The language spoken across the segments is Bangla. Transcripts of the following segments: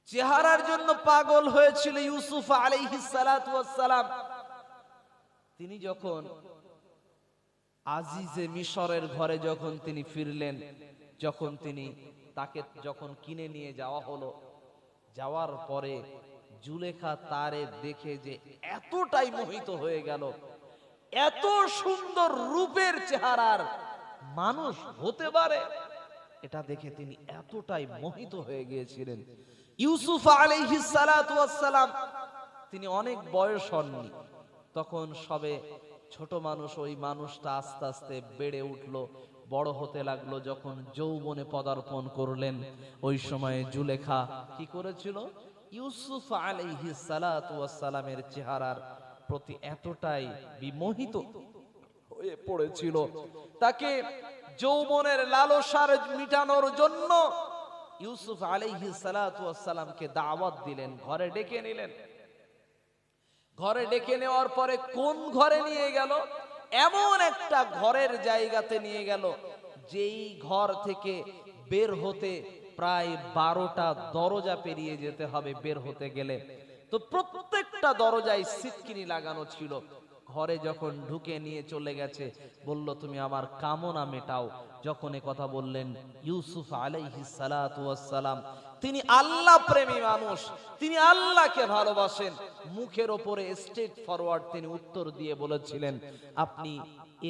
চেহারার জন্য পাগল হয়েছিল ইউসুফ আলাইহিস সালাতু ওয়াস সালাম। তিনি যখন আজিজে মিশরের ঘরে যখন তিনি ফিরলেন, যখন তাকে কিনে নিয়ে যাওয়া হলো, যাওয়ার পরে জুলেখা তারে দেখে যে এতটাই মোহিত হয়ে গেল, এত সুন্দর রূপের চেহারার মানুষ হতে পারে, এটা দেখে তিনি এতটাই মোহিত হয়ে গিয়েছিলেন। ইউসুফ আলাইহিস সালাতু ওয়াস সালাম তিনি অনেক বয়স হননি, তখন সবে ছোট মানুষ। ওই মানুষটা আস্তে আস্তে বেড়ে উঠলো, বড় হতে লাগলো। যখন যৌবনে পদার্পণ করলেন, ওই সময়ে জুলেখা কি করেছিল, ইউসুফ আলাইহিস সালাতু ওয়াস সালামের চেহারার প্রতি এতটাই বিমোহিত হয়ে পড়েছিল, তাকে যৌবনের লালসার মিটানোর জন্য ইউসুফ আলাইহিস সালাতু ওয়াস সালামকে দাওয়াত দিলেন, ঘরে ডেকে নিলেন। ঘরে ডেকে নেওয়ার পরে কোন ঘরে নিয়ে গেল? এমন একটা ঘরের জায়গাতে নিয়ে গেল, যেই ঘর থেকে বের হতে প্রায় 12টা দরজা পেরিয়ে যেতে হবে বের হতে গেলে। তো প্রত্যেকটা দরজায় সিটকিনি লাগানো ছিল। ঘরে যখন ঢুকে নিয়ে চলে গেছে, বলল তুমি আমার কামনা মেটাও। যখন এ কথা বললেন, ইউসুফ আলাইহিস সালাতু ওয়াস সালাম তিনি আল্লাহ প্রেমী মানুষ, তিনি আল্লাহকে ভালোবাসেন। মুখের ওপরে স্ট্রেট ফরওয়ার্ড তিনি উত্তর দিয়ে বলেছিলেন, আপনি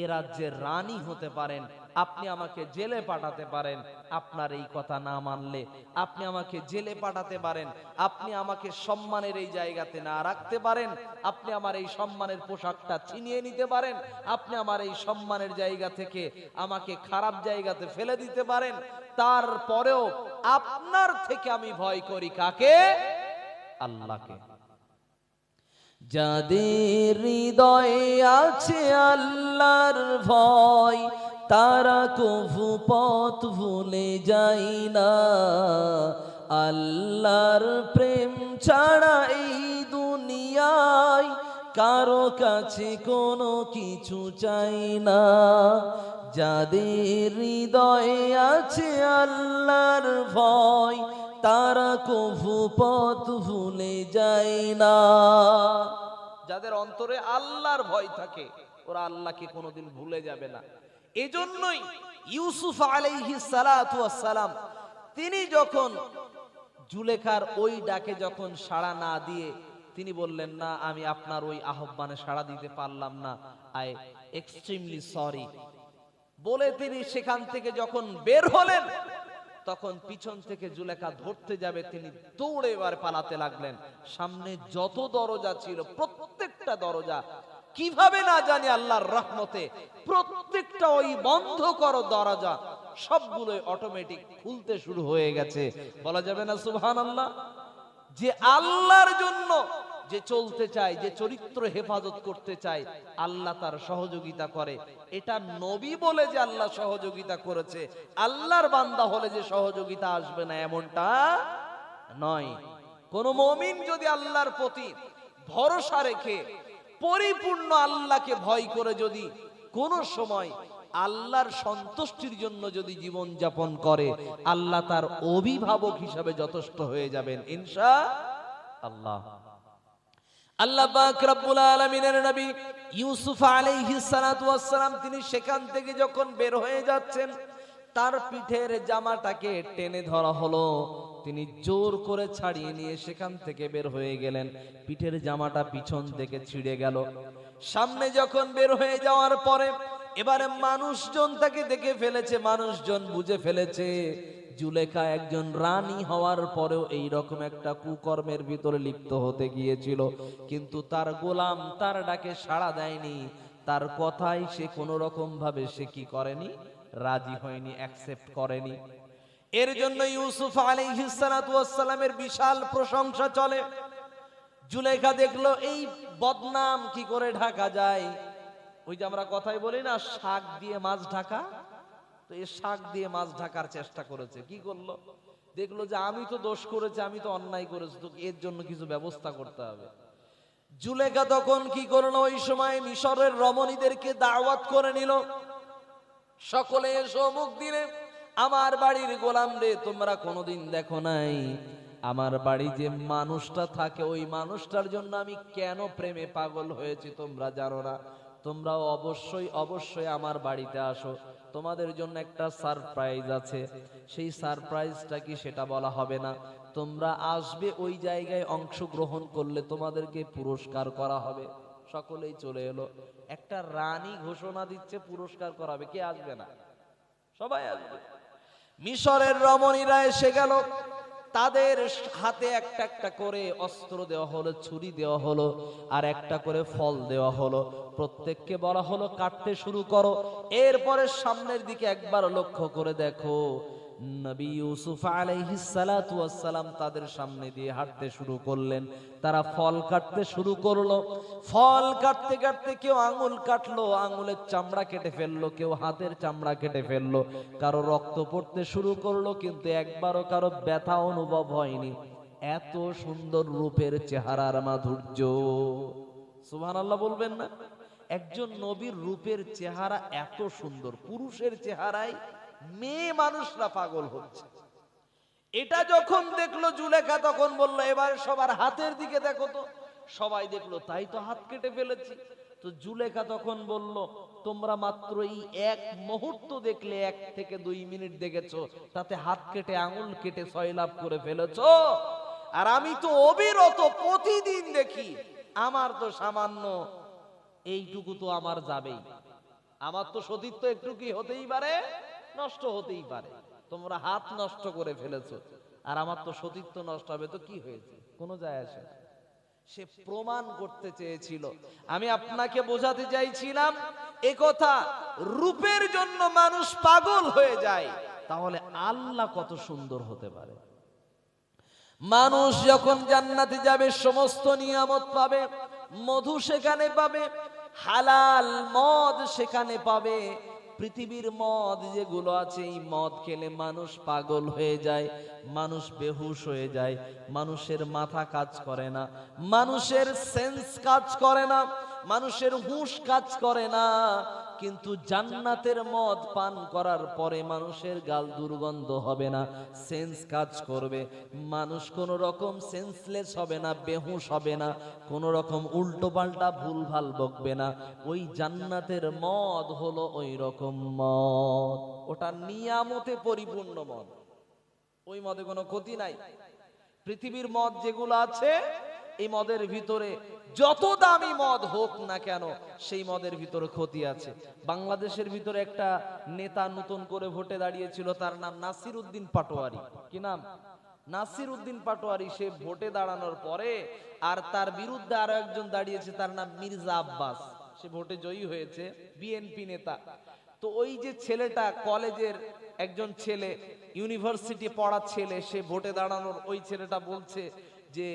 এ রাজ্যের রানী হতে পারেন, আপনি আমাকে জেলে পাঠাতে পারেন। আপনার এই কথা না মানলে আপনি আমাকে জেলে পাঠাতে পারেন, আপনি আমাকে সম্মানের এই জায়গাতে না রাখতে পারেন, আপনি আমার এই সম্মানের পোশাকটা ছিনিয়ে নিতে পারেন, আপনি আমার এই সম্মানের জায়গা থেকে আমাকে খারাপ জায়গাতে ফেলে দিতে পারেন। তারপরেও আপনার থেকে আমি ভয় করি কাকে? আল্লাহকে। যাদের হৃদয়ে আছে আল্লাহর ভয়, তারা কভু পথ ভুলে যায় না। আল্লাহর প্রেম ছাড়া এই দুনিয়ায় কারো কাছে কোনো কিছু চাই না। যাদের হৃদয়ে আছে আল্লাহর ভয়, তারা কভু পথ ভুলে যায় না। যাদের অন্তরে আল্লাহর ভয় থাকে, ওরা আল্লাহকে কোনোদিন ভুলে যাবে না। এজন্যই ইউসুফ আলাইহিস সালাতু ওয়াস সালাম তিনি যখন জুলেখার ওই ডাকে যখন সাড়া না দিয়ে তিনি বললেন, না আমি আপনার ওই আহ্বানে সাড়া দিতে পারলাম না, আই এক্সট্রিমলি সরি বলে তিনি সেখান থেকে যখন বের হলেন, তখন পিছন থেকে জুলেখা ধরতে যাবে, তিনি দৌড়ে এবার পালাতে লাগলেন। সামনে যত দরজা ছিল প্রত্যেকটা দরজা কিভাবে না জানি আল্লাহর রহমতে প্রত্যেকটা ওই বন্ধ করো দরজা সবগুলোই অটোমেটিক খুলতে শুরু হয়ে গেছে। বলা যাবে না সুবহানাল্লাহ? যে আল্লাহর জন্য যে চলতে চায়, যে চরিত্র হেফাজত করতে চায়, আল্লাহ তার সহযোগিতা করে। এটা নবী বলে যে আল্লাহ সহযোগিতা করেছে, আল্লাহর বান্দা হলে যে সহযোগিতা আসবে না এমনটা নয়। কোন মুমিন যদি আল্লাহর প্রতি ভরসা রেখে পরিপূর্ণ আল্লাহকে ভয় করে যদি কোন সময় আল্লাহর সন্তুষ্টির জন্য যদি জীবন যাপন করে, আল্লাহ তার অভিভাবক হিসাবে যথেষ্ট হয়ে যাবেন ইনশাআল্লাহ। আল্লাহ পাক রব্বুল আলামিনের নবী ইউসুফ আলাইহিস সালাতু ওয়াস সালাম তিনি সেখান থেকে যখন বের হয়ে যাচ্ছেন, তার পিঠের জামাটাকে টেনে ধরা হলো। তিনি জোর করে ছাড়িয়ে নিয়ে সেখান থেকে বের হয়ে গেলেন। পিঠের জামাটা পিছন থেকে ছিঁড়ে গেল। সামনে যখন বের হয়ে যাওয়ার পরে এবারে মানুষজন তাকে দেখে ফেলেছে, মানুষজন বুঝে ফেলেছে জুলেখা একজন রানী হওয়ার পরেও এই রকম একটা কুকর্মের ভিতরে লিপ্ত হতে গিয়েছিল। কিন্তু তার গোলাম তার ডাকে সাড়া দেয়নি, তার কথাই সে কোনো রকম ভাবে সে কি করেনি, রাজি হয়নি, অ্যাকসেপ্ট করেনি। এর জন্য ইউসুফ আলাইহিস সালাতু ওয়াস সালামের বিশাল প্রশংসা চলে। জুলেখা দেখলো এই বদনাম কি করে ঢাকা যায়। ওই যে আমরা কথাই বলি না, শাক দিয়ে মাছ ঢাকা, তো এই শাক দিয়ে মাছ ঢাকার চেষ্টা করেছে। কি করলো, দেখলো যে আমি তো দোষ করেছি, আমি তো অন্যায় করেছি, তো এর জন্য কিছু ব্যবস্থা করতে হবে। জুলেখা তখন কি করলো, ওই সময় মিশরের রমণীদেরকে দাওয়াত করে নিল। সকলে এসো মুখ দিলে, আমার বাড়ির গোলাম রে তোমরা কোনোদিন দেখো নাই, আমার বাড়ি যে মানুষটা থাকে ওই মানুষটার জন্য আমি কেন প্রেমে পাগল হয়েছি তোমরা জানো না। তোমরাও অবশ্যই অবশ্যই আমার বাড়িতে আসো, তোমাদের জন্য একটা সারপ্রাইজ আছে। সেই সারপ্রাইজটা কি সেটা বলা হবে না, তোমরা আসবে, ওই জায়গায় অংশগ্রহণ করলে তোমাদেরকে পুরস্কার করা হবে। সকলেই চলে এলো। একটা রানী ঘোষণা দিচ্ছে পুরস্কার করাবে, কে আসবে না? সবাই আসবে। মিশরের রমণীরা এসে গেল, তাদের হাতে একটা একটা করে অস্ত্র দেওয়া হলো, ছুরি দেওয়া হলো, আর একটা করে ফল দেওয়া হলো। প্রত্যেককে বলা হলো কাটতে শুরু করো। এরপরে সামনের দিকে একবার লক্ষ্য করে দেখো, নবী ইউসুফ আলাইহিস সালাতু ওয়াস সালাম তাদের সামনে দিয়ে হাঁটতে শুরু করলেন। তারা ফল কাটতে শুরু করলো। ফল কাটতে কাটতে কেউ আঙুল কাটলো, আঙুলের চামড়া কেটে ফেললো, কেউ হাতের চামড়া কেটে ফেললো, কারো রক্ত পড়তে শুরু করলো, কিন্তু একবারও কারো ব্যথা অনুভব হয়নি। এত সুন্দর রূপের চেহারার মাধুর্য, সুবহানাল্লাহ বলবেন না? একজন নবীর রূপের চেহারা এত সুন্দর, পুরুষের চেহারায় মেয়ে মানুষরা পাগল হচ্ছে। এটা যখন দেখলো জুলেখা, তখন বলল এবার সবার হাতের দিকে দেখো তো। সবাই দেখলো, তাই তো হাত কেটে ফেলেছি। তো জুলেখা তখন বলল, তোমরা মাত্র এই এক মুহূর্ত দেখলে, 1 থেকে 2 মিনিট দেখেছো, তাতে হাত কেটে আঙুল কেটে সয়লাভ করে ফেলেছো। আর আমি তো অবিরত প্রতিদিন দেখি, আমার তো সামান্য এইটুকু তো আমার যাবেই, আমার তো সতীত্ব একটু কি হতেই পারে, নষ্ট হতেই পারে। তোমরা হাত নষ্ট করে ফেলেছো, আর আমার তো সতীত্ব নষ্ট হবে, তো কি হয়েছে, কোনো যায় আসে না। সে প্রমাণ করতে চেয়েছিল। আমি আপনাকে বোঝাতে চাইছিলাম এ কথা, রূপের জন্য মানুষ পাগল হয়ে যায়, তাহলে আল্লাহ কত সুন্দর হতে পারে। মানুষ যখন জান্নাতে যাবে সমস্ত নিয়ামত পাবে, মধু সেখানে পাবে, হালাল মদ সেখানে পাবে। পৃথিবীর মদ যেগুলো আছে, এই মদ খেলে মানুষ পাগল হয়ে যায়, মানুষ বেহুশ হয়ে যায়, মানুষের মাথা কাজ করে না, মানুষের সেন্স কাজ করে না, মানুষের হুঁশ কাজ করে না। কিন্তু জান্নাতের মদ পান করার পরে মানুষের গাল দুর্গন্ধ হবে না, সেন্স কাজ করবে। মানুষ কোন রকম সেন্সলেস হবে না, বেহুশ হবে না, কোন রকম উল্টো পাল্টা ভুলভাল বকবে না। ওই জান্নাতের মদ হলো ওই রকম মদ, ওটা নিয়ামতে পরিপূর্ণ মদ, ওই মদে কোনো ক্ষতি নাই। পৃথিবীর মদ যেগুলো আছে, এই মদের ভিতরে যত দামি মদ হোক না কেন, সেই মদের ভিতরে ক্ষতি আছে। বাংলাদেশের ভিতরে একটা নেতা নতুন করে ভোটে দাঁড়িয়েছিল, তার নাম নাসির উদ্দিন পাটোয়ারি। কি নাম? নাসির উদ্দিন পাটোয়ারি। সে ভোটে দাঁড়ানোর পরে আর তার বিরুদ্ধে আরো একজন দাঁড়িয়েছে, তার নাম মির্জা আব্বাস। সে ভোটে জয়ী হয়েছে, বিএনপি নেতা। তো ওই যে ছেলেটা, কলেজের একজন ছেলে, ইউনিভার্সিটি পড়া ছেলে, সে ভোটে দাঁড়ানোর ওই ছেলেটা বলছে যে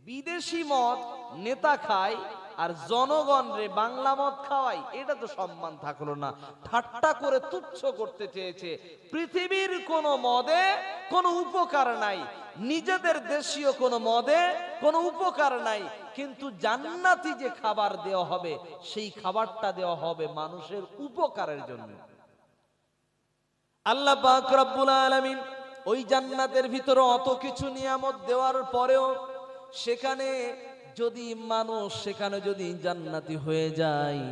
বিদেশি মদ নেতা খায় আর জনগণ রে বাংলা মদ খাওয়াই, এটা তো সম্মান থাকলো না। ঠাট্টা করে তুচ্ছ করতে চেয়েছে। পৃথিবীর কোন মদে কোনো উপকার নাই, নিজেদের দেশীয় কোন মদে কোনো উপকার নাই, কিন্তু জান্নাতি যে খাবার দেওয়া হবে, সেই খাবারটা দেওয়া হবে মানুষের উপকারের জন্য। আল্লাহ পাক রব্বুল আলামিন ওই জান্নাতের ভিতরে অত কিছু নিয়ামত দেওয়ার পরেও সেখানে যদি মানুষ, সেখানে যদি জান্নাতি হয়ে যায়,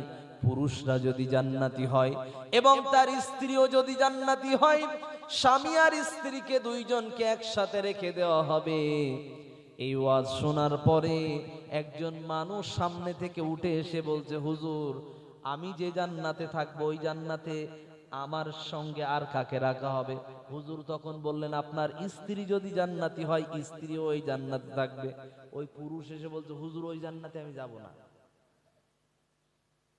পুরুষরা যদি জান্নাতি হয় এবং তার স্ত্রীও যদি জান্নাতি হয়, স্বামী আর স্ত্রীকে দুইজনকে একসাথে রেখে দেওয়া হবে। এই ওয়াজ শোনার পরে একজন মানুষ সামনে থেকে উঠে এসে বলছে, হুজুর আমি যে জান্নাতে থাকবো, ওই জান্নাতে আমার সঙ্গে আর কাকে রাখা হবে? হুজুর তখন বললেন, আপনার স্ত্রী যদি জান্নাতি হয়, স্ত্রীও ওই জান্নাতে থাকবে। ওই পুরুষ এসে বলছে, হুজুর ওই জান্নাতে আমি যাব না।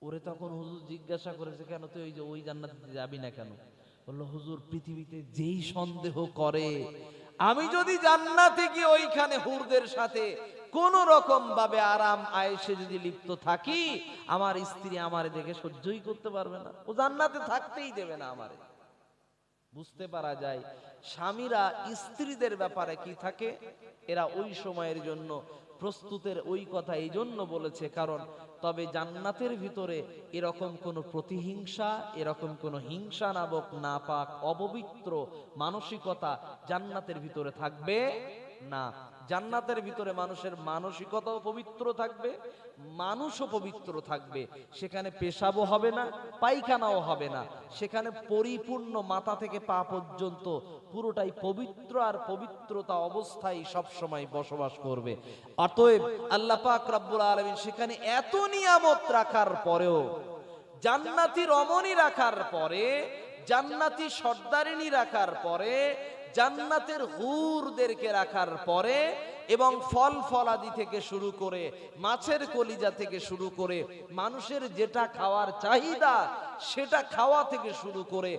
ওরে তখন হুজুর জিজ্ঞাসা করেছে, কেন তুই ওই জান্নাতে যাবি না কেন? বললো, হুজুর পৃথিবীতে যেই সন্দেহ করে আমি যদি জান্নাতে গিয়ে ওইখানে হুরদের সাথে কোন রকম ভাবে আরাম আয়েশে যদি লিপ্ত থাকি, আমার স্ত্রী আমারে দেখে সহ্যই করতে পারবে না, ও জান্নাতে থাকতেই দেবে না আমারে। বুঝতে পারা যায় স্বামীরা স্ত্রীদের ব্যাপারে কি থাকে, এরা ওই সময়ের জন্য প্রস্তুতের। ওই কথা এই জন্য বলেছে, কারণ তবে জান্নাতের ভিতরে এরকম কোন প্রতিহিংসা, এরকম কোন হিংসা নামক নাপাক অপবিত্র মানসিকতা জান্নাতের ভিতরে থাকবে না, জান্নাতের ভিতরে মানুষের মানসিকতাও পবিত্র থাকবে, মানুষও পবিত্র থাকবে। সেখানে পেশাবও হবে না, পায়খানাও হবে না, সেখানে পরিপূর্ণ মাথা থেকে পা পর্যন্ত পুরোটাই পবিত্র, আর পবিত্রতা অবস্থায় সব সময় বসবাস করবে। অতএব আল্লাহ পাক রব্বুল আলামিন সেখানে এত নিয়ামত রাখার পরেও, জান্নাতি রমণী রাখার পরে, জান্নাতি সর্দারিনী রাখার পরে, জান্নাতের হুরদেরকে রাখার পরে, এবং ফল ফলাদি থেকে শুরু করে, মাছের কলিজা থেকে শুরু করে, মানুষের যেটা খাওয়ার চাহিদা সেটা খাওয়া থেকে শুরু করে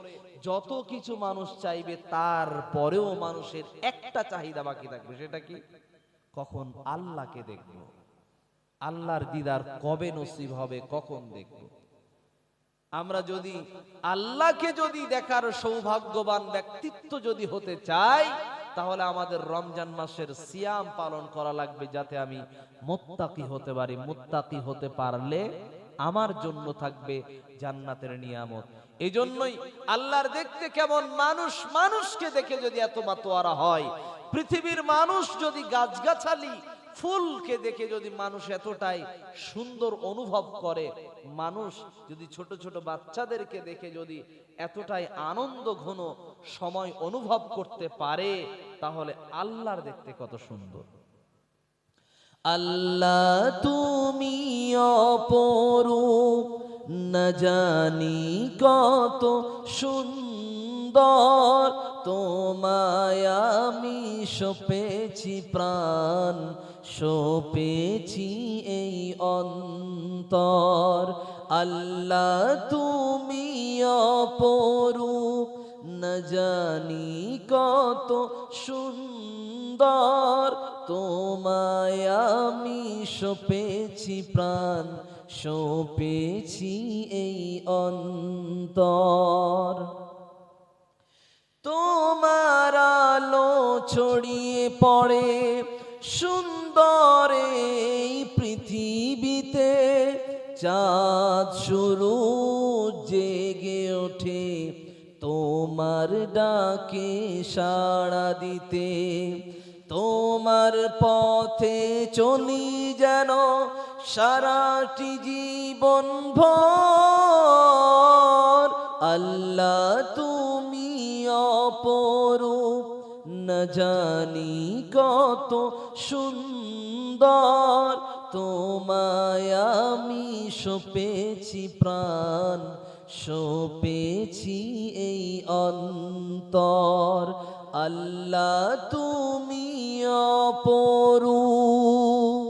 যত কিছু মানুষ চাইবে, তারপরেও মানুষের একটা চাহিদা বাকি থাকবে। সেটা কি? কখন আল্লাহকে দেখব, আল্লাহর দিদার কবে নসিব হবে, কখন দেখব। আমরা যদি আল্লাহকে যদি দেখার সৌভাগ্যবান ব্যক্তিত্ব যদি হতে চাই, তাহলে আমাদের রমজান মাসের সিয়াম পালন করা লাগবে, যাতে আমি মুত্তাকি হতে পারি। মুত্তাকি হতে পারলে আমার জন্য থাকবে জান্নাতের নিয়ামত। এই জন্যই আল্লাহর দেখতে কেমন মানুষ, মানুষকে দেখে যদি এত মাতোয়ারা হয়, পৃথিবীর মানুষ যদি গাছগাছালি ফুলকে দেখে যদি মানুষ এতটাই সুন্দর অনুভব করে, মানুষ যদি ছোট ছোট বাচ্চাদেরকে দেখে যদি এতটাই আনন্দ ঘন সময় অনুভব করতে পারে, তাহলে আল্লাহর দেখতে কত সুন্দর। আল্লাহ তুমি অপরূপ, না জানি কত সুন্দর, তোমায় আমি সপেছি প্রাণ, সপেছি এই অন্তর। আল্লাহ তুমি অপরূপ, না জানি কত সুন্দর, তোমায় আমি সপেছি প্রাণ, সপেছি এই অন্তর। তোমার আলো ছড়িয়ে পড়ে সুন্দর এই পৃথিবীতে, চাঁদ শুরু জেগে ওঠে তোমার ডাকে সাড়া দিতে। তোমার পথে চলি যেন সারাটি জীবন ভর। আল্লাহ তুমি অপরূপ, না জানি কত সুন্দর, তোমায় আমি সপেছি প্রাণ, সপেছি এই অন্তর। আল্লাহ তুমি অপরূপ।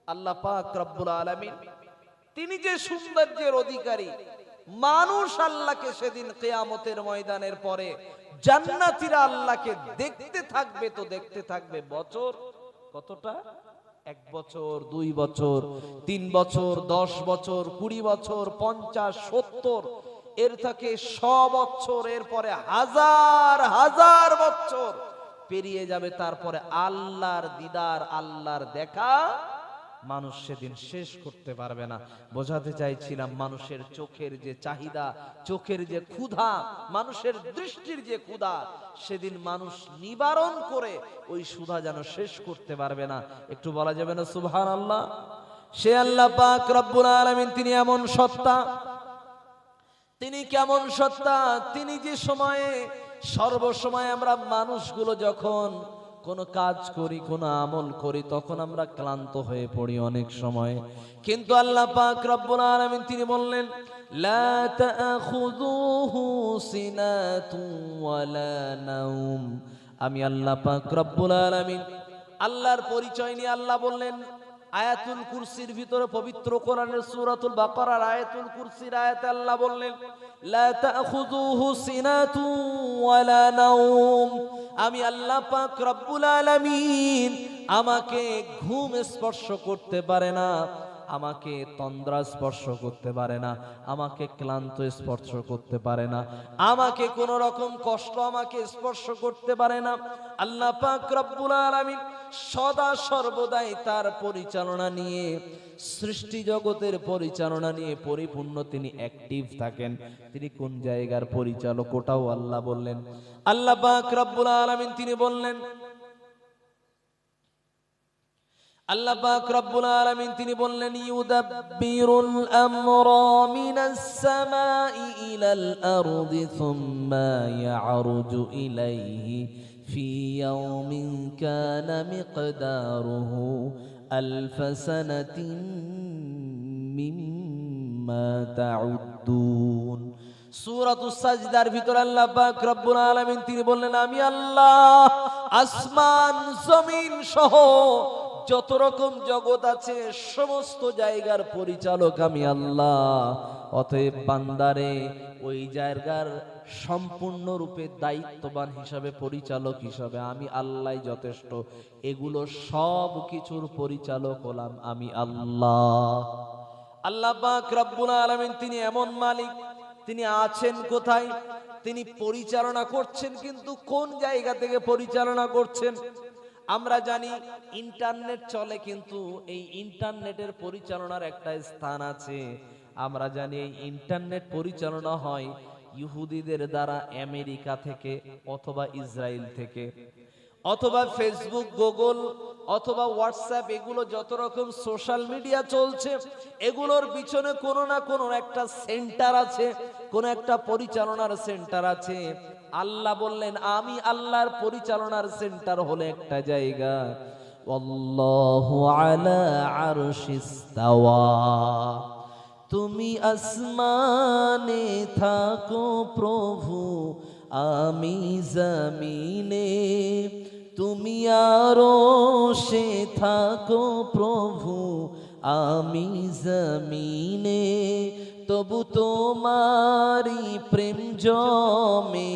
আল্লাহ পাক রব্বুল আলামিন তিনি যে সৌন্দর্যের অধিকারী, মানুষ আল্লাহকে সেদিন কিয়ামতের ময়দানের পরে জান্নাতীরা আল্লাহকে দেখতে থাকবে, তো দেখতে থাকবে বছর কতটা? 1 বছর, 2 বছর, 3 বছর, 10 বছর, 20 বছর, 50, 70, এর থেকে 100 বছর, এরপরে হাজার হাজার বছর পেরিয়ে যাবে। তারপরে আল্লাহর দিদার, আল্লাহর দেখা মানুষ সেদিন শেষ করতে পারবে না। বোঝাতে চাইছিলাম মানুষের চোখের যে চাহিদা, চোখের যে ক্ষুধা, মানুষের দৃষ্টির যে ক্ষুধা, সেদিন মানুষ নিবারণ করে ওই ক্ষুধা যেন শেষ করতে পারবে না। একটু বলা যাবে না সুবহানাল্লাহ? সে আল্লাহ পাক রব্বুল আলামিন তিনি এমন সত্তা, তিনি কেমন সত্তা, তিনি যে সময়ে সর্বসময় আমরা মানুষগুলো যখন কোন কাজ করি, কোন আমল করি, তখন আমরা ক্লান্ত হয়ে পড়ি অনেক সময়, কিন্তু আল্লাহ পাক রব্বুল আলামিন তিনি বললেন লা তাখুযুহু সিনাতু ওয়ালা নাওম। আমি আল্লাহ পাক রব্বুল আলামিন আল্লাহর পরিচয় নিয়ে আল্লাহ বললেন আয়াতুল কুরসির ভিতরে, পবিত্র কোরআনের সূরাতুল বাকারার আয়াতুল কুরসির আয়াতে আল্লাহ বললেন লা তাখুযুহু সিনাতু ওয়ালা নাওম। আমি আল্লাহ পাক রব্বুল আলামিন, আমাকে ঘুম স্পর্শ করতে পারে না, আমাকে তন্দ্রা স্পর্শ করতে পারে না, আমাকে ক্লান্ত স্পর্শ করতে পারে না, আমাকে কোন রকম কষ্ট আমাকে স্পর্শ করতে পারে না। আল্লাহ পাক রব্বুল আলামিন সদা সর্বদাই তার পরিচালনা নিয়ে, সৃষ্টি জগতের পরিচালনা নিয়ে পরিপূর্ণ তিনি অ্যাক্টিভ থাকেন। তিনি কোন জায়গার পরিচালক ওটাও আল্লাহ বললেন। আল্লাহ পাক রব্বুল আলামিন তিনি বললেন আল্লাহ পাক রব্বুল আলামিন তিনি বললেন ইউদাব্বিরুল আমরা মিনাস সামাই ইলাল আরদি সুম্মা ইয়ারজু ইলাইহি ফি ইয়াউমিন কানা মিকদারুহু আলফ সানাতিন মিম্মা তাউদ্দুন। সূরাতুস সাজদার ভিতর আল্লাহ পাক রব্বুল আলামিন তিনি বললেন আমি আল্লাহ আসমান জমিন সহ যত রকম জগৎ আছে সমস্ত জায়গার পরিচালক আমি আল্লাহ। অতএব বান্দারে ওই জায়গার সম্পূর্ণরূপে দায়িত্ববান হিসাবে পরিচালক হিসাবে আমি আল্লাহ যথেষ্ট। এগুলো সব কিছুর পরিচালক হলাম আমি আল্লাহ। আল্লাহ পাক রব্বুল আলামিন তিনি এমন মালিক, তিনি আছেন কোথায়, তিনি পরিচালনা করছেন, কিন্তু কোন জায়গা থেকে পরিচালনা করছেন? আমরা জানি ইন্টারনেট চলে, কিন্তু এই ইন্টারনেটের পরিচালনার একটা স্থান আছে। আমরা জানি এই ইন্টারনেট পরিচালনা হয় ইহুদিদের দ্বারা আমেরিকা থেকে অথবা ইসরায়েল থেকে, অথবা ফেসবুক, গুগল অথবা হোয়াটসঅ্যাপ, এগুলো যত রকম সোশ্যাল মিডিয়া চলছে এগুলোর পিছনে কোনো না কোনো একটা সেন্টার আছে, কোনো একটা পরিচালনার সেন্টার আছে। আল্লাহ বললেন আমি আল্লাহর পরিচালনার সেন্টার হলো একটা জায়গা, আল্লাহু আলা আরশিস তাওয়া। তুমি আসমানে থাকো প্রভু, আমি জমিনে, তুমি আরশে থাকো প্রভু, আমি জমিনে। তবু তোমারি প্রেম জমে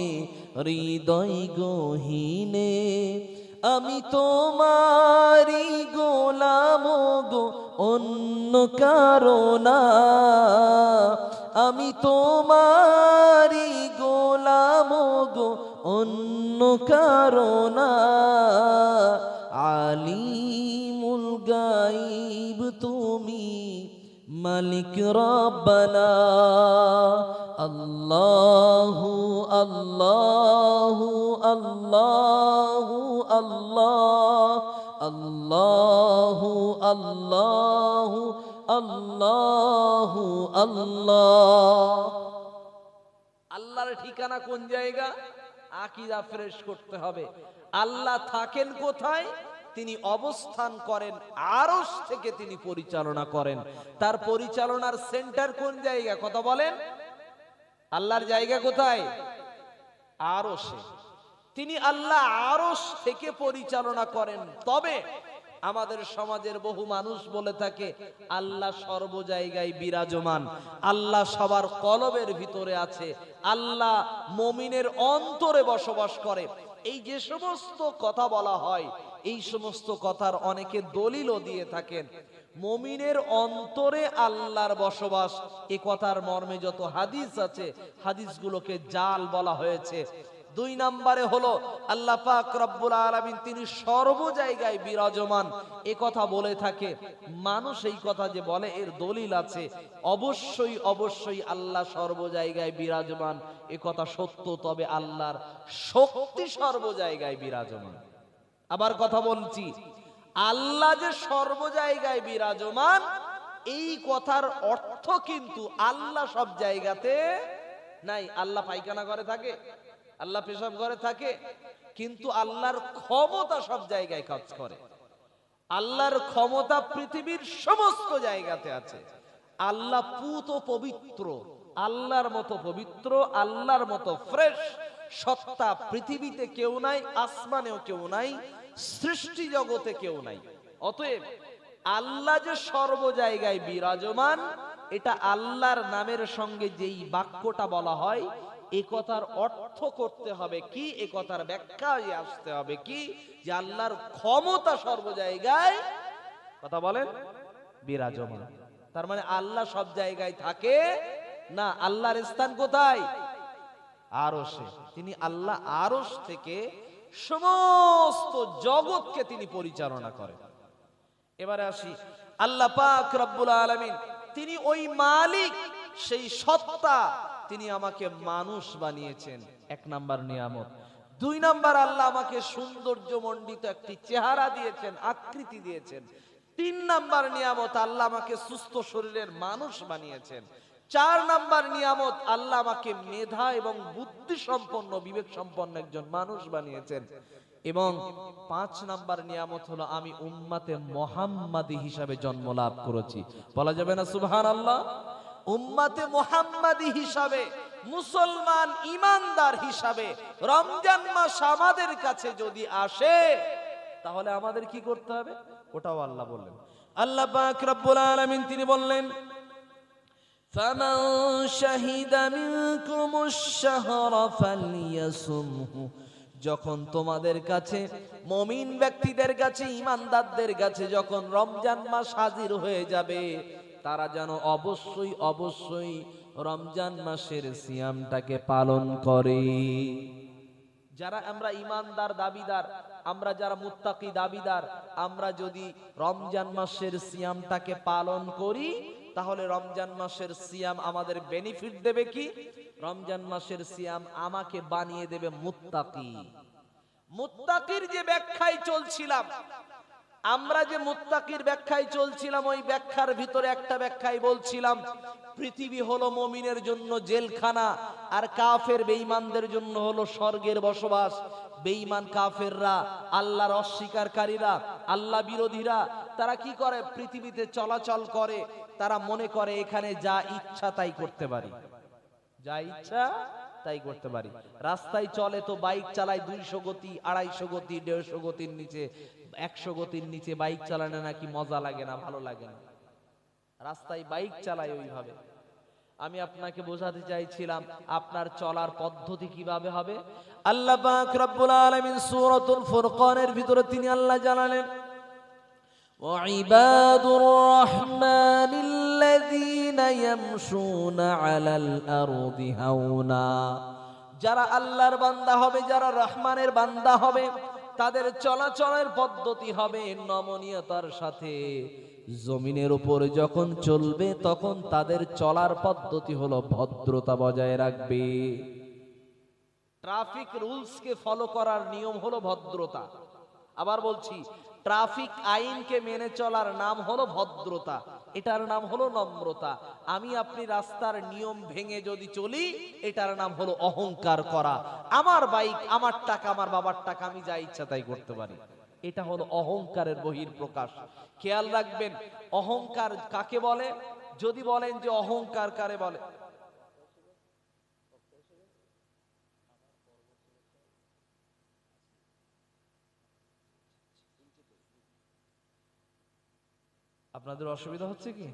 হৃদয় গহীনে, আমি তোমারি গোলাম গো অন্য কারো না, আমি তোমারি গোলাম গো অন্য কারো না। আলিমুল গাইব তুমি মালিক রব্বানা, আল্লাহু আল্লাহু আল্লাহু আল্লাহ, আল্লাহু আল্লাহু আল্লাহু আল্লাহ। আল্লাহর ঠিকানা কোন জায়গা? আকীদা ফ্রেশ করতে হবে। আল্লাহ থাকেন কোথায়? তিনি অবস্থান করেন আরশ থেকে, তিনি পরিচালনা করেন। তার পরিচালনার সেন্টার কোন জায়গা? কথা বলেন। আল্লাহর জায়গা কোথায়? আরশে। তিনি আল্লাহ আরশ থেকে পরিচালনা করেন। তবে আমাদের সমাজের বহু মানুষ বলে থাকে আল্লাহ সর্ব জায়গায় বিরাজমান, আল্লাহ সবার কলবের ভিতরে আছে, আল্লাহ মুমিনের অন্তরে বসবাস করে। এই যে সমস্ত কথা বলা হয়, এই সমস্ত কথার অনেকে দলিলও দিয়ে থাকেন। মুমিনের অন্তরে আল্লাহর বসবাস, এ কথার মর্মে যত হাদিস আছে হাদিসগুলোকে জাল বলা হয়েছে। দুই নম্বরে হলো আল্লাহ পাক রব্বুল আলামিন তিনি সর্ব জায়গায় বিরাজমান, এ কথা বলে থাকে মানুষ। এই কথা যে বলে এর দলিল আছে। অবশ্যই অবশ্যই আল্লাহ সর্ব জায়গায় বিরাজমান, এ কথা সত্য। তবে আল্লাহর শক্তি সর্ব জায়গায় বিরাজমান। আবার কথা বলছি, আল্লাহ যে সর্ব জায়গায় বিরাজমান, এই কথার অর্থ কিন্তু আল্লাহ সব জায়গাতে নাই। আল্লাহ পায়খানা ঘরে থাকে, আল্লাহ পেশাব ঘরে থাকে, কিন্তু আল্লাহর ক্ষমতা সব জায়গায় কাজ করে। আল্লাহর ক্ষমতা পৃথিবীর সমস্ত জায়গাতে আছে। আল্লাহ পুত পবিত্র, আল্লাহর মতো পবিত্র, আল্লাহর মতো ফ্রেশ সত্তা পৃথিবীতে কেউ নাই, আসমানেও কেউ নাই, সৃষ্টি জগতে কেউ নাই। অতএব আল্লাহ যে সর্ব জায়গায় বিরাজমান, এটা আল্লাহর নামের সঙ্গে যেই বাক্যটা বলা হয়, এ কথার অর্থ করতে হবে কি, এ কথার ব্যাখ্যায় আসতে হবে কি, যে আল্লাহর ক্ষমতা সর্ব জায়গায়, কথা বলেন, বিরাজমান। তার মানে আল্লাহ সব জায়গায় থাকে না। আল্লাহর স্থান কোথায়? আরশে। তিনি আল্লাহ আরশ থেকে সমস্ত জগৎকে তিনি পরিচালনা করেন। এবারে আসি, আল্লাহ পাক রব্বুল আলামিন তিনি ওই মালিক, সেই সত্তা, তিনি আমাকে মানুষ বানিয়েছেন, এক নাম্বার নিয়ামত। দুই নাম্বার, আল্লাহ আমাকে সৌন্দর্য মণ্ডিত একটি চেহারা দিয়েছেন, আকৃতি দিয়েছেন। তিন নাম্বার নিয়ামত, আল্লাহ আমাকে সুস্থ শরীরের মানুষ বানিয়েছেন। চার নাম্বার নিয়ামত, আল্লাহ আমাকে মেধা এবং বুদ্ধি সম্পন্ন, বিবেক সম্পন্ন একজন মানুষ বানিয়েছেন। এবং পাঁচ নাম্বার নিয়ামত হলো আমি উম্মাতে মুহাম্মাদি হিসাবে জন্ম লাভ করেছি। বলা যাবে না সুবহানাল্লাহ? উম্মাতে মুহাম্মাদি হিসাবে, মুসলমান ইমানদার হিসাবে রমজান মাস আমাদের কাছে যদি আসে, তাহলে আমাদের কি করতে হবে? ওটাও আল্লাহ বললেন। আল্লাহ পাক রব্বুল আলামিন তিনি বললেন, ফামান শাহিদা মিনকুমুশ শাহরা ফালইয়াসুমহু। যখন তোমাদের কাছে, মুমিন ব্যক্তিদের কাছে, ইমানদারদের কাছে যখন রমজান মাস হাজির হয়ে যাবে, তারা যেন অবশ্যই অবশ্যই রমজান মাসের সিয়ামটাকে পালন করে। যারা আমরা ইমানদার দাবিদার, আমরা যারা মুত্তাকি দাবিদার, আমরা যদি রমজান মাসের সিয়ামটাকে পালন করি, তাহলে রমজান মাসের সিয়াম আমাদের বেনিফিট দেবে কি? রমজান মাসের সিয়াম আমাকে বানিয়ে দেবে মুত্তাকি। মুত্তাকির যে ব্যাখ্যায় চলছিলাম, আমরা যে মুত্তাকির ব্যাখ্যায় চলছিলাম, ওই ব্যাখ্যার ভিতরে একটা ব্যাখ্যায় বলছিলাম পৃথিবী হলো মুমিনের জন্য জেলখানা, আর কাফের বেঈমানদের জন্য হলো স্বর্গের বসবাস। বেঈমান কাফেররা, আল্লাহর অস্বীকারীরা, আল্লাহ বিরোধীরা, তারা কি করে? পৃথিবীতে চলাচল করে, তারা মনে করে এখানে যা ইচ্ছা তাই করতে পারি, যা ইচ্ছা তাই করতে পারি। রাস্তায় চলে তো বাইক চালায় 200 গতি, 250 গতি, 150 গতির নিচে, 100 গতির নিচে বাইক চালানো নাকি মজা লাগে না, ভালো লাগে না, রাস্তায় বাইক চালায় ওইভাবে। আমি আপনাকে বোঝাতে চাইছিলাম আপনার চলার পদ্ধতি কিভাবে হবে। আল্লাহ পাক রব্বুল আলামিন সূরাতুল ফুরকানের ভিতরে তিনি আল্লাহ জানালেন, ওয়াইবাদুর রাহমানিল্লাযীনা ইয়ামশুনা আলাল আরদি হাওনা। যারা আল্লাহর বান্দা হবে, যারা রহমানের বান্দা হবে, তাদের চলাচলের পদ্ধতি হবে নমনীয়তার সাথে। জমিনের উপরে যখন চলবে, তখন তাদের চলার পদ্ধতি হলো ভদ্রতা বজায় রাখবে। ট্রাফিক রুলসকে ফলো করার নিয়ম হলো ভদ্রতা। আবার বলছি, ট্রাফিক আইনকে মেনে চলার নাম হলো ভদ্রতা, এটার নাম হলো নম্রতা। আমি আপনি রাস্তার নিয়ম ভেঙে যদি চলি, এটার নাম হলো অহংকার করা। আমার বাইক, আমার টাকা, আমার বাবার টাকা, আমি যা ইচ্ছা তাই করতে পারি, এটা হলো অহংকারের বহিঃপ্রকাশ। খেয়াল রাখবেন, অহংকার কাকে বলে? যদি বলেন যে অহংকার কারে বলে, আপনাদের অসুবিধা হচ্ছে কি?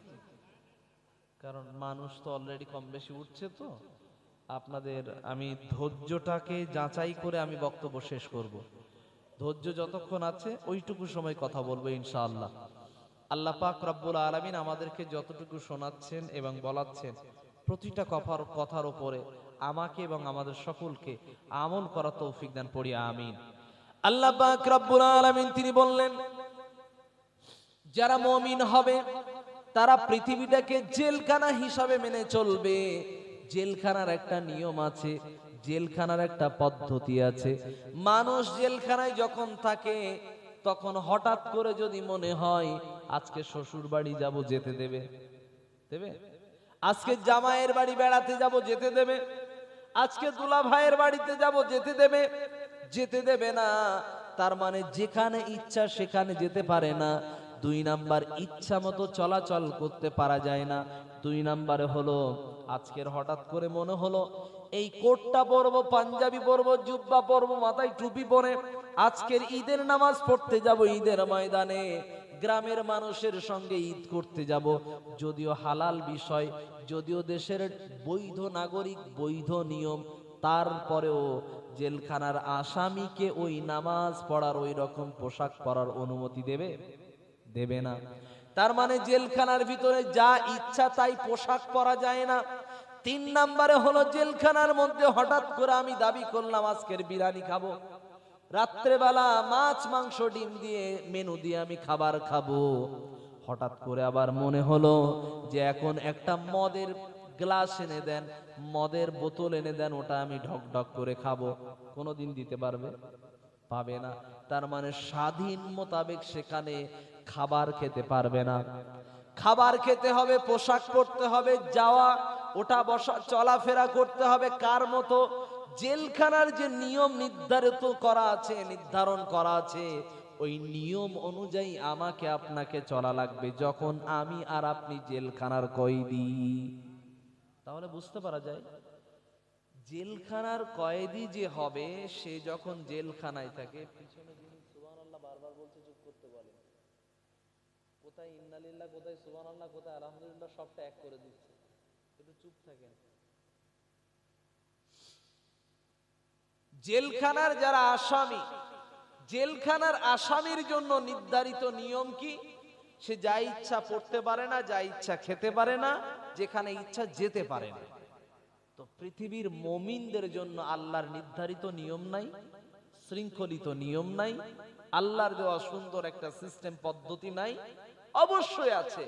কারণ মানুষ তো অলরেডি কম বেশি উঠছে, তো আপনাদের আমি ধৈর্যটাকে যাচাই করে আমি বক্তব্য শেষ করব। ধৈর্য যতক্ষণ আছে ওইটুকু সময় কথা বলবো ইনশাআল্লাহ। আল্লাহ পাক রব্বুল আলামিন আমাদেরকে যতটুকু শোনাচ্ছেন এবং বলাচ্ছেন, প্রতিটা কথার উপরে আমাকে এবং আমাদের সকলকে আমল করার তৌফিক দান, পড়ি আমিন। আল্লাহ পাক রব্বুল আলামিন তিনি বললেন, যারা মুমিন হবে তারা পৃথিবীটাকে জেলখানা হিসাবে মেনে চলবে। জেলখানার একটা নিয়ম আছে, জেলখানার একটা পদ্ধতি আছে। মানুষ জেলখানায় যখন থাকে, তখন হঠাৎ করে যদি মনে হয় আজকে শ্বশুর বাড়ি যাব, যেতে দেবে? দেবে? আজকে জামাইয়ের বাড়ি বেড়াতে যাব, যেতে দেবে? আজকে দুলা ভাইয়ের বাড়িতে যাব, যেতে দেবে? যেতে দেবে না। তার মানে যেখানে ইচ্ছা সেখানে যেতে পারে না। 2 নাম্বার, ইচ্ছা মতো চলাচল করতে পারা যায় না। 2 নাম্বারে হলো, আজকের হঠাৎ করে মনে হলো এই কোটটা পরবো, পাঞ্জাবি পরবো, জুব্বা পরবো, মাথায় টুপি পরে আজকের ঈদের নামাজ পড়তে যাব, ঈদের ময়দানে গ্রামের মানুষের সঙ্গে ঈদ করতে যাব। যদিও হালাল বিষয়, যদিও দেশের বৈধ নাগরিক, বৈধ নিয়ম, তারপরেও জেলখানার আসামিকে ওই নামাজ পড়ার, ওই রকম পোশাক পরার অনুমতি দেবে? দেবে না। তার মানে জেলখানার ভিতরে যা ইচ্ছা তাই পোশাক পরা যায় না। 3 নম্বরে হলো, জেলখানার মধ্যে হঠাৎ করে আমি দাবি করলাম আজকের বিরিয়ানি খাবো, রাত্রেবেলা মাছ মাংস ডিম দিয়ে মেনু দিয়ে আমি খাবার খাবো। হঠাৎ করে আবার মনে হলো যে এখন একটা মদের গ্লাস এনে দেন, মদের বোতল এনে দেন, ওটা আমি ঢক ঢক করে খাবো। কোনোদিন দিতে পারবে? পাবে না। তার মানে স্বাধীন মোতাবেক সেখানে খাবার খেতে পারবে না। খাবার খেতে হবে, পোশাক পরতে হবে, যাওয়া ওটা বসা চলাফেরা করতে হবে কার মতো? জেলখানার যে নিয়ম নির্ধারণ করা আছে ওই নিয়ম অনুযায়ী আমাকে আপনাকে চলা লাগবে যখন আমি আর আপনি জেলখানার কয়েদি। তাহলে বুঝতে পারা যায় জেলখানার কয়েদি যে হবে সে যখন জেলখানায় থাকে, পিছনে যিনি সুবহানাল্লাহ বারবার বলছে চুপ করতে বলে, কোথায় ইন্নালিল্লাহ, কোথায় সুবহানাল্লাহ, কোথায় আলহামদুলিল্লাহ সবটা এক করে দিচ্ছে, একটু চুপ থাকেন। জেলখানার যারা আসামি, জেলখানার আসামির জন্য নির্ধারিত নিয়ম কি? সে যা ইচ্ছা পড়তে পারে না, যা ইচ্ছা খেতে পারে না, যেখানে ইচ্ছা যেতে পারে না। তো পৃথিবীর মুমিনদের জন্য আল্লাহর নির্ধারিত নিয়ম নাই, শৃঙ্খলিত নিয়ম নাই, আল্লাহর দেওয়া সুন্দর একটা সিস্টেম পদ্ধতি নাই? অবশ্যই আছে।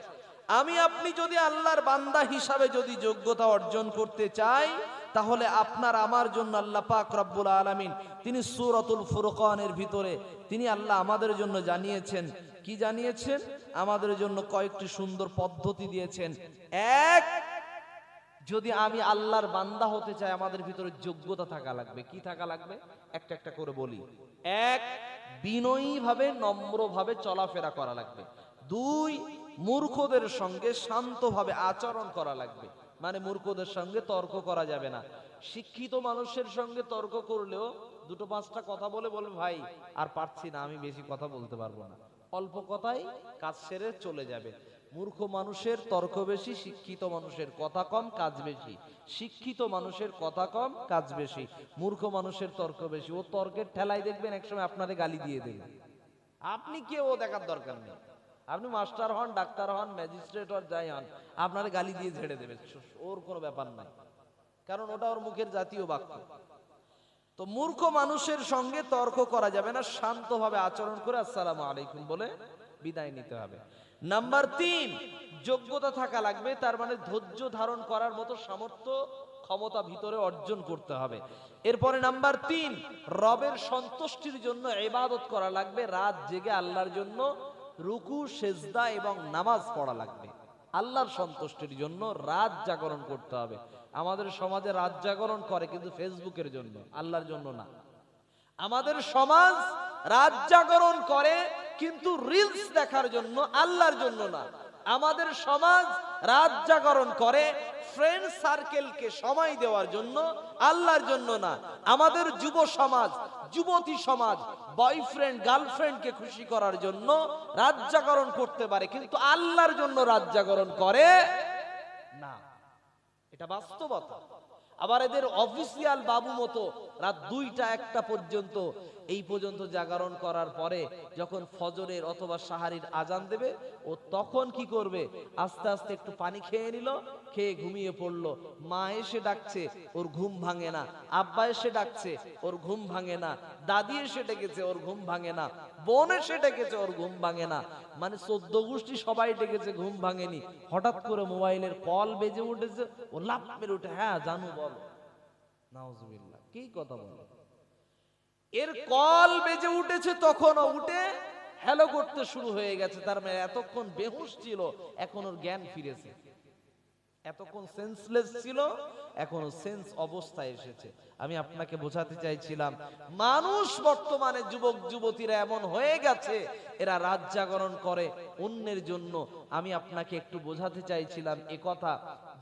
আমি আপনি যদি আল্লাহর বান্দা হিসাবে যদি যোগ্যতা অর্জন করতে চাই, তাহলে আপনার আমার জন্য আল্লাহ পাক রব্বুল আলামিন তিনি সূরাতুল ফুরকানের ভিতরে তিনি আল্লাহ আমাদের জন্য জানিয়েছেন, কি জানিয়েছেন? আমাদের জন্য কয়েকটি সুন্দর পদ্ধতি দিয়েছেন। এক, যদি আমি আল্লাহর বান্দা হতে চাই আমাদের ভিতরে যোগ্যতা থাকা লাগবে। কি থাকা লাগবে? একটা একটা করে বলি। এক, বিনয়ী ভাবে নম্র ভাবে চলাফেরা করা লাগবে। দুই, মূর্খদের সঙ্গে শান্তভাবে আচরণ করা লাগবে, মানে মূর্খদের সঙ্গে তর্ক করা যাবে না। শিক্ষিত মানুষের সঙ্গে তর্ক করলেও দুটো পাঁচটা কথা বলে বলে ভাই আর পারছি না, আমি বেশি কথা বলতে পারবো না, অল্প কথাই কাজ সেরে চলে যাবে। মূর্খ মানুষের তর্ক বেশি, শিক্ষিত মানুষের কথা কম কাজ বেশি। শিক্ষিত মানুষের কথা কম কাজ বেশি, মূর্খ মানুষের তর্ক বেশি। ও তর্কের ঠেলায় দেখবেন একসময় আপনারে গালি দিয়ে দেবে, আপনি কেউ ও দেখার দরকার নেই। আপনি মাস্টার হন, ডাক্তার হন, ম্যাজিস্ট্রেট হন, যাই হন, আপনারে গালি দিয়ে ঝেড়ে দেবে, ওর কোনো ব্যাপার নাই, কারণ ওটা ওর মুখের জাতীয় বাক্য। তো মূর্খ মানুষের সঙ্গে তর্ক করা যাবে না, শান্তভাবে আচরণ করে আসসালামু আলাইকুম বলে বিদায় নিতে হবে। নাম্বার 3, যোগ্যতা থাকা লাগবে, তার মানে ধৈর্য ধারণ করার মতো সামর্থ্য ক্ষমতা ভিতরে অর্জন করতে হবে। এরপরে নাম্বার 3, রবের সন্তুষ্টির জন্য ইবাদত করা লাগবে, রাত জেগে আল্লাহর জন্য রুকু সেজদা এবং নামাজ পড়া লাগবে। আল্লাহর সন্তুষ্টির জন্য রাত জাগরণ করতে হবে। আমাদের সমাজে রাত জাগরণ করে কিন্তু ফেসবুকের জন্য, আল্লাহর জন্য না। আমাদের সমাজ রাত জাগরণ করে কিন্তু রিলস দেখার জন্য, আল্লাহর জন্য না। আমাদের সমাজ রাত জাগরণ করে ফ্রেন্ড সার্কেলকে সময় দেওয়ার জন্য, আল্লাহর জন্য না। আমাদের যুব সমাজ, যুবতী সমাজ বয়ফ্রেন্ড গার্লফ্রেন্ডকে খুশি করার জন্য রাত জাগরণ করতে পারে, কিন্তু আল্লাহর জন্য রাত জাগরণ করে না। এটা বাস্তবতা। আবার এদের অফিসিয়াল বাবু মতো রাত 2টা 1টা পর্যন্ত, এই পর্যন্ত জাগরণ করার পরে যখন ফজরের অথবা সাহারির আজান দেবে, ও তখন কি করবে? আস্তে আস্তে একটু পানি খেয়ে নিল, খেয়ে ঘুমিয়ে পড়লো। মা এসে ডাকছে, ওর ঘুম ভাঙে না। আব্বা এসে ডাকছে, ওর ঘুম ভাঙে না। দাদি এসে ডেকেছে, ওর ঘুম ভাঙে না। বোন এসে ডেকেছে, ওর ঘুম ভাঙে না। মানে 14 গোষ্ঠী সবাই ডেকেছে, ঘুম ভাঙেনি। হঠাৎ করে মোবাইলের কল বেজে উঠেছে, ও লাফ মেরে উঠে, হ্যাঁ জানু বল। নাউজুবিল্লাহ, কি কথা বলে? এর কল বেজে উঠেছে, তখনও উঠে হ্যালো করতে শুরু হয়ে গেছে। তার মানে এতক্ষণ বেহুশ ছিল, এখন ওর জ্ঞান ফিরেছে। এতক্ষণ সেন্সলেস ছিল, এখন সেন্স অবস্থায় এসেছে। আমি আপনাকে বোঝাতে চাইছিলাম, মানুষ বর্তমানে যুবক যুবতীরা এমন হয়ে গেছে, এরা রাত জাগরণ করে অন্যের জন্য। আমি আপনাকে একটু বোঝাতে চাইছিলাম এ কথা,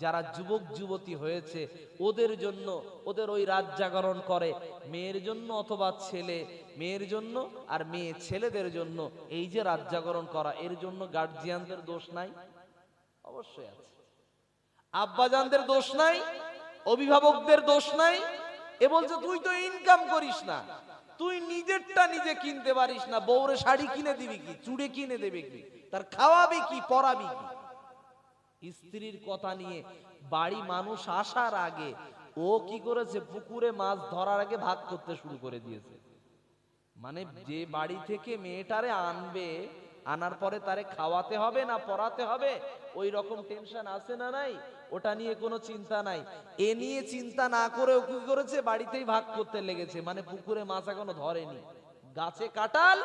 যারা যুবক যুবতী হয়েছে ওদের জন্য, ওদের ওই রাত জাগরণ করে মেয়ের জন্য অথবা ছেলে মেয়ের জন্য, আর মেয়ে ছেলেদের জন্য। এই যে রাত জাগরণ করা, এর জন্য গার্জিয়ানদের দোষ নাই? অবশ্যই আছে। আব্বাজানদের দোষ নাই, অভিভাবকদের দোষ নাই। এ বলছে তুই তো ইনকাম করিস না, তুই নিজেরটা নিজে কিনতে পারিস না, বউরে শাড়ি কিনে দিবি কি, চুড়ে কিনে দেবে কি, তার খাওয়াবি কি, পরাবি কি? স্ত্রীর কথা নিয়ে বাড়ি মানুষ আসার আগে ও কি করেছে? পুকুরে মাছ ধরার আগে ভাগ করতে শুরু করে দিয়েছে। মানে যে বাড়ি থেকে মেয়েটারে আনবে, আনার পরে তারে খাওয়াতে হবে না পড়াতে হবে, ওই রকম টেনশন আছে না নাই? ওটা নিয়ে কোনো চিন্তা নাই। এ নিয়ে চিন্তা না করে ও কি করেছে? বাড়িতেই ভাগ করতে লেগেছে। মানে পুকুরে মাছ এখনো ধরেনি, গাছে কাঁঠাল,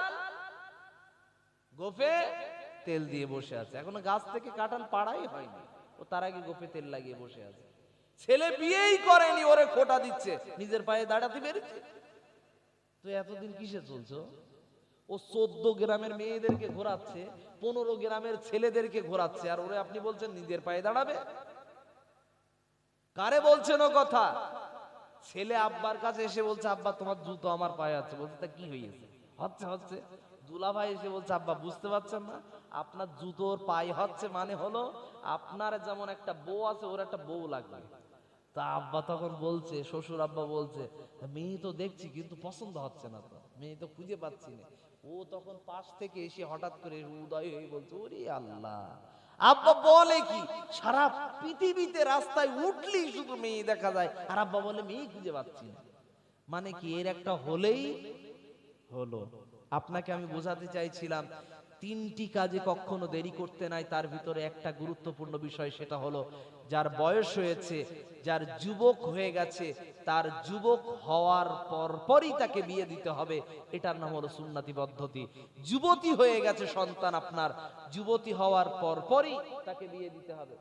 গোফে তেল দিয়ে বসে আছে, এখনো গাছ থেকে কাঁঠাল পাড়াই হয়নি, ও তার আগে গোপে তেল লাগিয়ে বসে আছে। ছেলে বিয়েই করেনি, ওরে খোটা দিচ্ছে, নিজের পায়ে দাঁড়াতে পেরেছে। তো এতদিন কিসে চলছো? ও 14 গ্রামের মেয়েদেরকে ঘোরাচ্ছে, 15 গ্রামের ছেলেদেরকে ঘোরাচ্ছে, আর ওরে আপনি বলছেন নিজের পায়ে দাঁড়াবে? কারে বলছেন ও কথা? ছেলে আব্বার কাছে এসে বলছে, আব্বা তোমার জুতো আমার পায়ে আছে। বলছে তা কি হয়েছে? হচ্ছে হচ্ছে। দুলাভাই এসে বলছে, আব্বা বুঝতে পারছেন না, আপনার জুতোর পায়ে হচ্ছে মানে হলো আপনার যেমন একটা বউ আছে, ওর একটা বউ লাগবে। তা আব্বা তখন বলছে, শ্বশুর আব্বা বলছে, মেয়ে তো দেখছি কিন্তু পছন্দ হচ্ছে না, তো মেয়ে তো খুঁজে পাচ্ছি না। ও তখন পাশ থেকে এসে হঠাৎ করে উদয় হয়ে বলছে, ওরে আল্লাহ। আব্বা বলে কি, সারা পৃথিবীতে রাস্তায় উঠলেই শুধু মেয়ে দেখা যায়, আর আব্বা বলে মেয়ে খুঁজে পাচ্ছি না। মানে কি, এর একটা হলেই হলো। আপনাকে আমি বোঝাতে চাইছিলাম, 3টি কাজে কখনো দেরি করতে নাই। তার ভিতরে একটা গুরুত্বপূর্ণ বিষয়, সেটা হলো যার বয়স হয়েছে, যার যুবক হয়ে গেছে, তার যুবক হওয়ার পরপরই তাকে বিয়ে দিতে হবে। এটার নাম হলো সুন্নতি পদ্ধতি। যুবতী হয়ে গেছে সন্তান আপনার, যুবতী হওয়ার পরপরই তাকে বিয়ে দিতে হবে।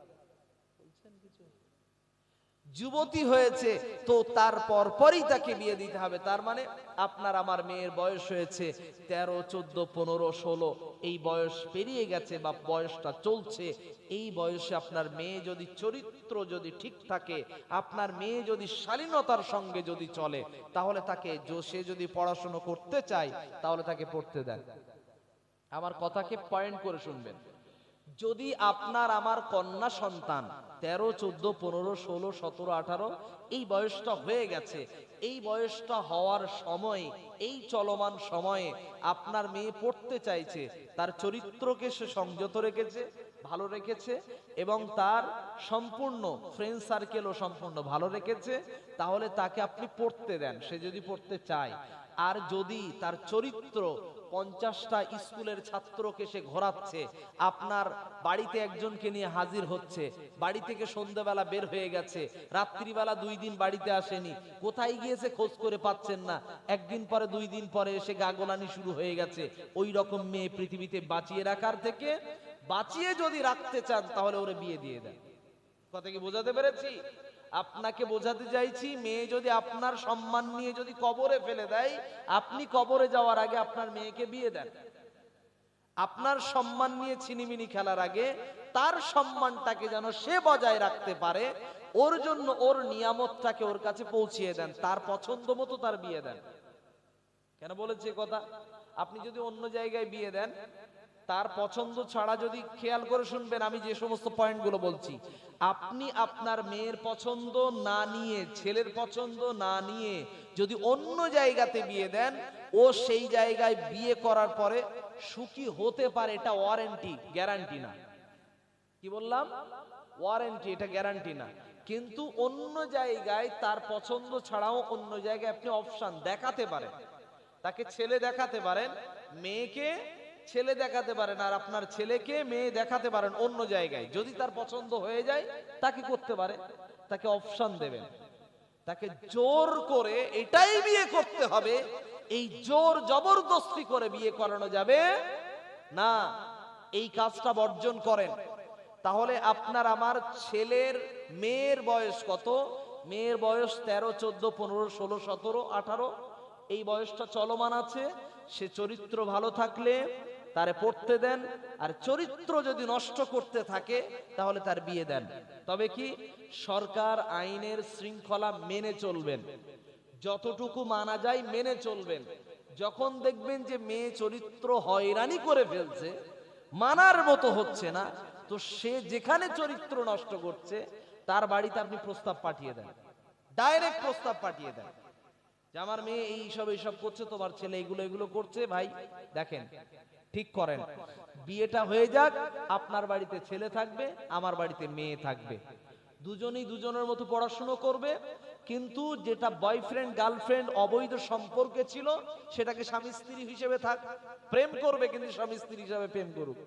যুবতী হয়েছে তো তার পরপরই তাকে বিয়ে দিতে হবে। তার মানে আপনার আমার মেয়ের বয়স হয়েছে 13, 14, 15, 16, এই বয়স পেরিয়ে গেছে বা বয়সটা চলছে। এই বয়সে আপনার মেয়ে যদি চরিত্র যদি ঠিক থাকে, আপনার মেয়ে যদি শালীনতার সঙ্গে যদি চলে, তাহলে তাকে, সে যদি পড়াশোনা করতে চায় তাহলে তাকে পড়তে দেন। আমার কথাকে পয়েন্ট করে শুনবেন। যদি আপনার আমার কন্যা সন্তান 13, 14, 15, 16, 17, 18 এই বয়সটা হয়ে গেছে, এই বয়সটা হওয়ার সময়, এই চলমান সময়ে আপনার মেয়ে পড়তে চাইছে, তার চরিত্রকে সে সংযত রেখেছে, ভালো রেখেছে, এবং তার সম্পূর্ণ ফ্রেন্ড সার্কেলও সম্পূর্ণ ভালো রেখেছে, তাহলে তাকে আপনি পড়তে দেন, সে যদি পড়তে চায়। আর যদি তার চরিত্র 50টা স্কুলের ছাত্রকে সে ঘোরাচ্ছে, আপনার বাড়িতে একজনকে নিয়ে হাজির হচ্ছে, বাড়ি থেকে সন্ধ্যাবেলা বের হয়ে গেছে, রাত্রিবেলা 2 দিন বাড়িতে আসেনি, কোথায় গিয়েছে খোঁজ করে পাচ্ছেন না, 1 দিন পরে 2 দিন পরে এসে গাগোলানি শুরু হয়ে গেছে, ওই রকম মেয়ে পৃথিবীতে বাঁচিয়ে রাখার থেকে, বাঁচিয়ে যদি রাখতে চান তাহলে ওরে বিয়ে দিয়ে দেন। কথা কি বোঝাতে পেরেছি? আপনাকে বোঝাতে চাইছি, মেয়ে যদি আপনার সম্মান নিয়ে যদি কবরে ফেলে দেয়, আপনি কবরে যাওয়ার আগে আপনার মেয়েকে বিয়ে দেন। আপনার সম্মান নিয়ে ছিনিমিনি খেলার আগে তার সম্মানটাকে যেন সে বজায় রাখতে পারে, ওর জন্য ওর নিয়ামতটাকে ওর কাছে পৌঁছিয়ে দেন, তার পছন্দ মতো তার বিয়ে দেন। কেন বলেছে কথা? আপনি যদি অন্য জায়গায় বিয়ে দেন, তার পছন্দ ছাড়া, যদি খেয়াল করে শুনবেন আমি যে সমস্ত পয়েন্টগুলো বলছি, আপনি আপনার মেয়ের পছন্দ না নিয়ে, ছেলের পছন্দ না নিয়ে যদি অন্য জায়গাতে বিয়ে দেন, ও সেই জায়গায় বিয়ে করার পরে সুখী হতে পারে, এটা ওয়ারেন্টি, গ্যারান্টি না। কি বললাম? ওয়ারেন্টি, এটা গ্যারান্টি না। কিন্তু অন্য জায়গায় তার পছন্দ ছাড়াও অন্য জায়গায় আপনি অপশন দেখাতে পারেন, তাকে ছেলে দেখাতে পারেন, মেয়েকে ছেলে দেখাতে পারেন, আর আপনার ছেলেকে মেয়ে দেখাতে পারেন অন্য জায়গায়। যদি তার পছন্দ হয়ে যায় তাকে করতে পারে, তাকে অপশন দেবেন। তাকে জোর করে এটাই বিয়ে করতে হবে, এই জোর জবরদস্তি করে বিয়ে করানো যাবে না। এই কাজটা বর্জন করেন। তাহলে আপনার আমার ছেলের, মেয়ের বয়স কত? মেয়ের বয়স 13, 14, 15, 16, 17, 18, এই বয়সটা চলমান আছে। সে চরিত্র ভালো থাকলে তারে পড়তে দেন, আর চরিত্র যদি নষ্ট করতে থাকে তাহলে তার বিয়ে দেন। তবে কি, সরকার আইনের শৃঙ্খলা মেনে চলবেন, যতটুকু মানা যায় মেনে চলবেন। যখন দেখবেন যে মেয়ে চরিত্র হয়রানি করে ফেলছে, মানার মতো হচ্ছে না, তো সে যেখানে চরিত্র নষ্ট করছে তার বাড়িতে আপনি প্রস্তাব পাঠিয়ে দেন, ডাইরেক্ট প্রস্তাব পাঠিয়ে দেন যে আমার মেয়ে এইসব করছে, তোমার ছেলে এগুলো এগুলো করছে, ভাই দেখেন ঠিক করেন, বিয়েটা হয়ে যাক, আপনার বাড়িতে ছেলে থাকবে, আমার বাড়িতে মেয়ে থাকবে, দুজনেই দুজনের মতো পড়াশুনো করবে, কিন্তু যেটা বয়ফ্রেন্ড গার্লফ্রেন্ড অবৈধ সম্পর্কে ছিল সেটাকে স্বামী স্ত্রী হিসেবে থাক, প্রেম করবে কিন্তু স্বামী স্ত্রী হিসেবে প্রেম করুক,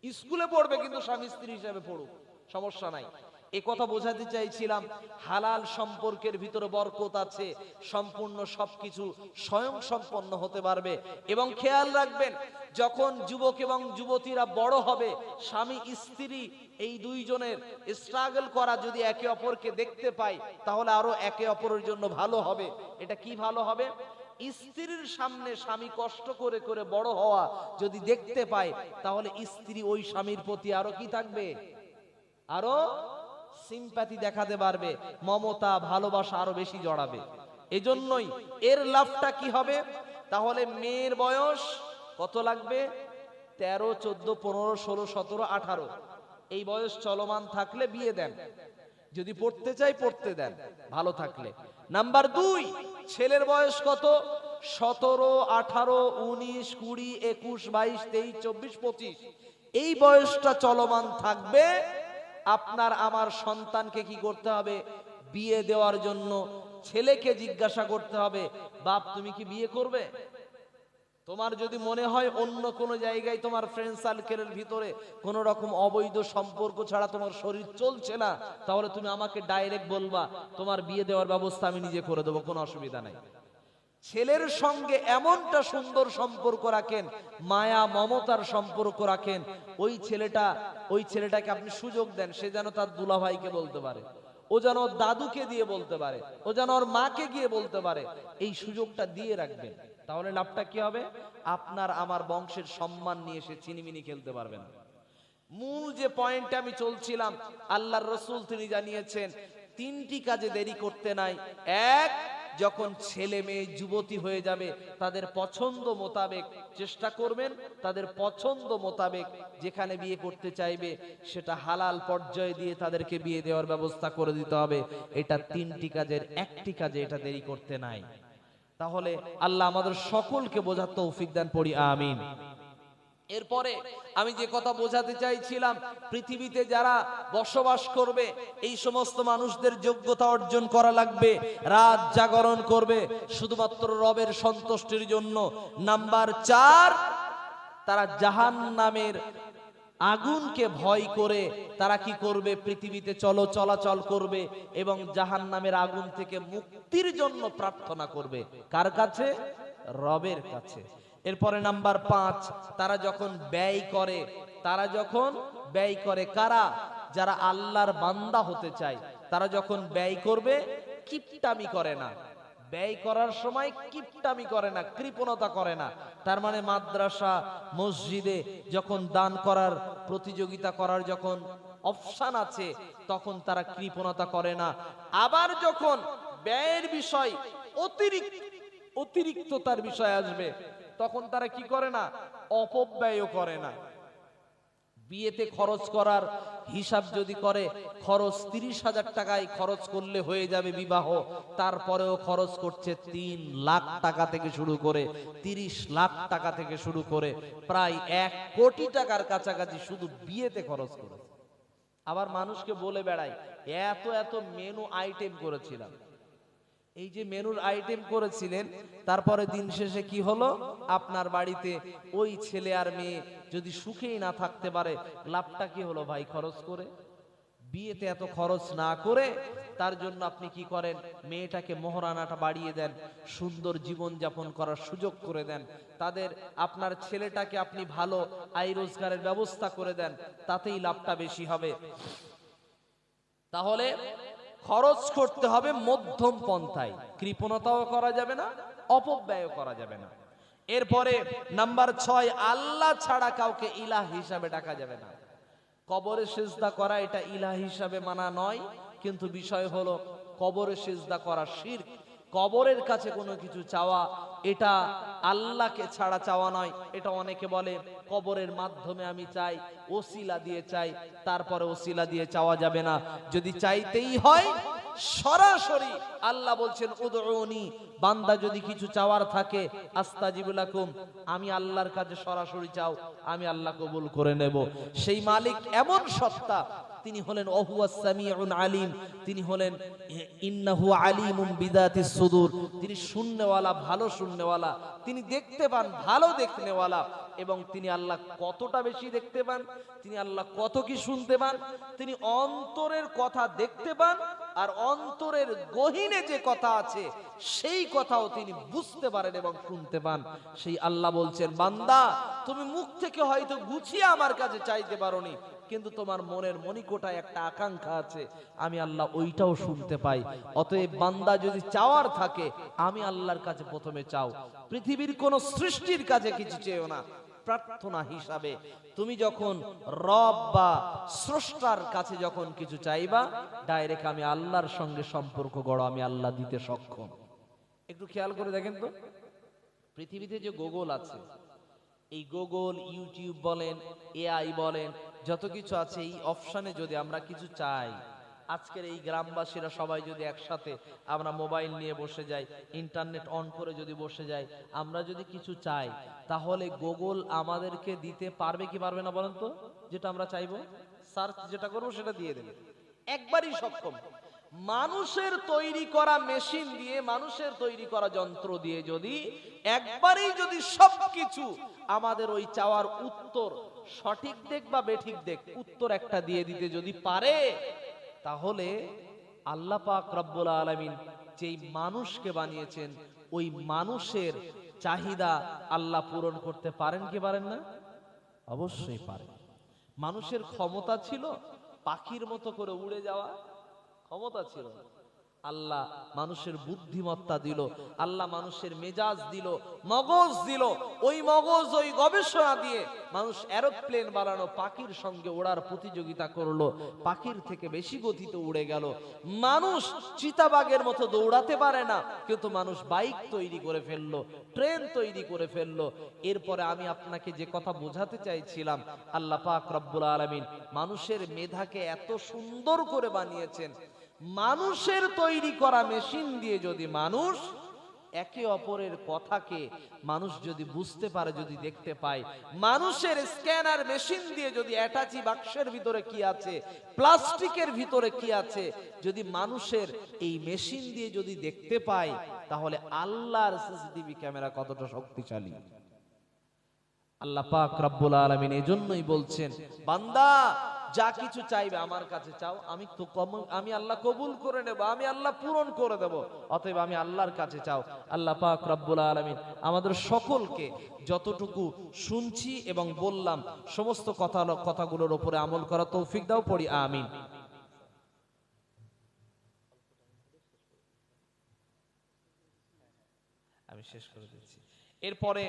স্কুলে পড়বে কিন্তু স্বামী স্ত্রী হিসেবে পড়ুক, সমস্যা নাই। এ কথা বোঝাতে চাইছিলাম, হালাল সম্পর্কের ভিতরে বরকত আছে, সম্পূর্ণ সবকিছু স্বয়ং সম্পন্ন হতে পারবে। এবং খেয়াল রাখবেন, যখন যুবক এবং যুবতীরা বড় হবে, স্বামী স্ত্রী এই দুইজনের স্ট্রাগল করা যদি একে অপরকে দেখতে পায়, তাহলে আরো একে অপরের জন্য ভালো হবে। এটা কি ভালো হবে? স্ত্রীর সামনে স্বামী কষ্ট করে করে বড় হওয়া যদি দেখতে পায়, তাহলে স্ত্রী ওই স্বামীর প্রতি আরো কি থাকবে, আরো সিম্প্যাথি দেখাতে পারবে, মমতা ভালোবাসা আরো বেশি জড়াবে। এজন্যই এর লাভটা কি হবে? তাহলে মেয়ের বয়স কত লাগবে? 13, 14, 15, 16, 17, 18 এই বয়স চলমান থাকলে বিয়ে দেন। যদি পড়তে চাই পড়তে দেন, ভালো থাকলে। নাম্বার 2, ছেলের বয়স কত? 17, 18, 19, 20, 21, 22, 23, 24, 25 এই বয়সটা চলমান থাকবে। আপনার আমার সন্তানকে কি করতে হবে? বিয়ে দেওয়ার জন্য ছেলেকে জিজ্ঞাসা করতে হবে, বাপ তুমি কি বিয়ে করবে? তোমার যদি মনে হয় অন্য কোনো জায়গায় তোমার ফ্রেন্ড সার্কেলের ভিতরে কোনো রকম অবৈধ সম্পর্ক ছাড়া তোমার শরীর চলছে না, তাহলে তুমি আমাকে ডাইরেক্ট বলবা, তোমার বিয়ে দেওয়ার ব্যবস্থা আমি নিজে করে দেবো, কোনো অসুবিধা নাই। ছেলের সঙ্গে এমনটা সুন্দর সম্পর্ক রাখেন, মায়া মমতার সম্পর্ক রাখেন, ওই ছেলেটাকে আপনি সুযোগ দেন, সে যেন তার দুলাভাইকে বলতে পারে, ও যেন ওর দাদুকে দিয়ে বলতে পারে, ও যেন ওর মাকে গিয়ে বলতে পারে। এই সুযোগটা দিয়ে রাখবেন, তাহলে লাভটা কি হবে? আপনার আমার বংশের সম্মান নিয়ে সে চিনিমিনি খেলতে পারবেন। মূল যে পয়েন্টে আমি চলছিলাম, আল্লাহর রাসূল তিনি জানিয়েছেন 3টি কাজে দেরি করতে নাই। এক, যখন ছেলে মেয়ে যুবতী হয়ে যাবে, তাদের পছন্দ মোতাবেক চেষ্টা করবেন, তাদের পছন্দ মোতাবেক যেখানে বিয়ে করতে চাইবে সেটা হালাল পর্যায়ে দিয়ে তাদেরকে বিয়ে দেওয়ার ব্যবস্থা করে দিতে হবে। এটা 3টি কাজের একটি কাজে এটা দেরি করতে নাই। তাহলে আল্লাহ আমাদের সকলকে বোঝার তৌফিক দান, পড়ি আমিন। এরপরে আমি যে কথা বোঝাতে চাইছিলাম, পৃথিবীতে যারা বসবাস করবে এই সমস্ত মানুষদের যোগ্যতা অর্জন করা লাগবে, রাত জাগরণ করবে শুধুমাত্র রবের সন্তুষ্টির জন্য। নাম্বার 4, তারা জাহান্নামের আগুনকে ভয় করে তারা কি করবে? পৃথিবীতে চলাচল করবে এবং জাহান্নামের আগুন থেকে মুক্তির জন্য প্রার্থনা করবে। কার কাছে? রবের কাছে। এরপরে নাম্বার 5, তারা যখন ব্যয় করে, কারা? যারা আল্লাহর বান্দা হতে চায়, তারা যখন ব্যয় করবে কিপটামি করে না, ব্যয় করার সময় কিপটামি করে না, কৃপণতা করে না। তার মানে মাদ্রাসা মসজিদে যখন দান করার প্রতিযোগিতা করার যখন অপশন আছে, তখন তারা কৃপণতা করে না। আবার যখন ব্যয়ের বিষয় অতিরিক্ততার বিষয় আসবে, তখন তারা কি করে না? অপব্যয়ও করে না। বিয়েতে খরচ করার হিসাব যদি করে, খরচ 30,000 টাকায় খরচ করলে হয়ে যাবে বিবাহ, তারপরেও খরচ করছে 3 লাখ টাকা থেকে শুরু করে 30 লাখ টাকা থেকে শুরু করে প্রায় 1 কোটি টাকার কাছাকাছি শুধু বিয়েতে খরচ করে। আবার মানুষকে বলে বেড়ায় এত এত মেনু আইটেম করেছিলাম। এই যে মেনুর আইটেম করেছিলেন, তারপরে দিন শেষে কি হলো? আপনার বাড়িতে ওই ছেলে আর মেয়ে যদি সুখেই না থাকতে পারে, লাভটা কি হলো ভাই? খরচ করে বিয়েতে এত খরচ না করে তার জন্য আপনি কি করেন? মেয়েটাকে মোহরানাটা বাড়িয়ে দেন, সুন্দর জীবন যাপন করার সুযোগ করে দেন, আপনার ছেলেটাকে আপনি ভালো আয় রোজগারের ব্যবস্থা করে দেন, তাতেই লাভটা বেশি হবে। তাহলে খরচ করতে হবে মধ্যম পন্থায়, কৃপণতাও করা যাবে না, অপব্যয়ও করা যাবে না। এরপরে নাম্বার 6, আল্লাহ ছাড়া কাউকে ইলাহ হিসাবে ডাকা যাবে না। কবরে সিজদা করা এটা ইলাহ হিসাবে মানা নয়, কিন্তু বিষয় হলো কবরে সিজদা করা শিরক। কবরের কাছে কোনো কিছু চাওয়া এটা আল্লাহকে ছাড়া চাওয়া নয়। এটা অনেকে বলে কবরের মাধ্যমে আমি চাই, ওসিলা দিয়ে চাই, তারপরে ওসিলা দিয়ে চাওয়া যাবে না। যদি চাইতেই হয় সরাসরি আল্লাহ বলছেন উদউনি, বান্দা যদি কিছু চাওয়ার থাকে আস্তাজিবু লাকুম, আমি আল্লাহর কাছে সরাসরি চাও, আমি আল্লাহ কবুল করে নেব। সেই মালিক এমন সত্তা, তিনি হলেন ওহুয়াস সামিউন আলিম, তিনি হলেন ইন্নাহু আলিমুম বিদাতিস সুদূর, তিনি শুননেওয়ালা, ভালো শুননেওয়ালা, তিনি দেখতে পান, ভালো দেখনেওয়ালা। এবং তিনি আল্লাহ কতটা বেশি দেখতে পান, তিনি আল্লাহ কত কি শুনতে পান, তিনি অন্তরের কথা দেখতে পান, আর অন্তরের গহীনে যে কথা আছে সেই কথাও তিনি বুঝতে পারেন এবং শুনতে পান। সেই আল্লাহ বলছেন, বান্দা তুমি মুখ থেকে হয়তো গুছিয়ে আমার কাছে চাইতে পারোনি, কিন্তু তোমার মনের মনিকোটায় একটা আকাঙ্ক্ষা আছে, আমি আল্লাহ ওইটাও শুনতে পাই। অতএব বান্দা যদি চাওয়ার থাকে, আমি আল্লাহর কাছে প্রথমে চাও, পৃথিবীর কোন সৃষ্টির কাছে কিছু চেয়েও না। প্রার্থনা হিসাবে তুমি যখন রব বা স্রষ্টার কাছে যখন কিছু চাইবা, ডাইরেক্ট আমি আল্লাহর সঙ্গে সম্পর্ক গড়ো, আমি আল্লাহ দিতে সক্ষম। একটু খেয়াল করে দেখেন তো, পৃথিবীতে যে গুগল আছে, এই গুগল, ইউটিউব বলেন, এআই বলেন, যত কিছু আছে, এই অপশনে যদি আমরা কিছু চাই, আজকের এই গ্রামবাসীরা সবাই যদি একসাথে আমরা মোবাইল নিয়ে বসে যাই, ইন্টারনেট অন করে যদি বসে যাই, আমরা যদি কিছু চাই, তাহলে গুগল আমাদেরকে দিতে পারবে কি পারবে না বলেন তো? যেটা আমরা চাইবো, সার্চ যেটা করবো সেটা দিয়ে দেবে, একবারই সক্ষম। মানুষের তৈরি করা মেশিন দিয়ে, মানুষের তৈরি করা যন্ত্র দিয়ে যদি একবারেই যদি সবকিছু আমাদের ওই চাওয়ার উত্তর, সঠিক দেখ বা বেঠিক দেখ, উত্তর একটা দিয়ে দিতে যদি পারে, তাহলে আল্লাহ পাক রব্বুল আলামিন যেই মানুষকে বানিয়েছেন, ওই মানুষের চাহিদা আল্লাহ পূরণ করতে পারেন কি পারেন না? অবশ্যই পারেন। মানুষের ক্ষমতা ছিল পাখির মতো করে উড়ে যাওয়া? ক্ষমতা ছিল। আল্লাহ মানুষের বুদ্ধিমত্তা দিল, আল্লাহ মানুষের মেজাজ দিল, মগজ দিল, ওই মগজ, ওই গবেষণা দিয়ে মানুষ এরোপ্লেন বানানো, পাখির সঙ্গে ওড়ার প্রতিযোগিতা করলো, পাখির থেকে বেশি গতিতে উড়ে গেল। মানুষ চিতাবাঘের মতো দৌড়াতে পারে না, কিন্তু মানুষ বাইক তৈরি করে ফেললো, ট্রেন তৈরি করে ফেললো। এরপরে আমি আপনাকে যে কথা বোঝাতে চাইছিলাম, আল্লাহ পাক রব্বুল আলামিন মানুষের মেধাকে এত সুন্দর করে বানিয়েছেন, মানুষের তৈরি করা মেশিন দিয়ে যদি মানুষ একে অপরের কথাকে মানুষ যদি বুঝতে পারে, যদি দেখতে পায়, মানুষের স্ক্যানার মেশিন দিয়ে যদি অ্যাটাচি বাক্সের ভিতরে কি আছে, প্লাস্টিকের ভিতরে কি আছে, যদি মানুষের এই মেশিন দিয়ে যদি দেখতে পায়, তাহলে আল্লাহর সিসিটিভি ক্যামেরা কতটা শক্তিশালী। আল্লাহ পাক রব্বুল আলামিন এজন্যই বলছেন, বান্দা যা কিছু চাইবে আমার কাছে চাও, আমি আল্লাহ কবুল করে নেব, আমি আল্লাহ পূরণ করে দেব। অতএব আমি আল্লাহর কাছে চাও। আল্লাহ পাক রব্বুল আলামিন আমাদের সকলকে যতটুকু শুনছি এবং বললাম, সমস্ত কথাগুলোর উপরে আমল করা তৌফিক দাও, পড়ি আমিন। আমি শেষ করে দিচ্ছি। এরপরে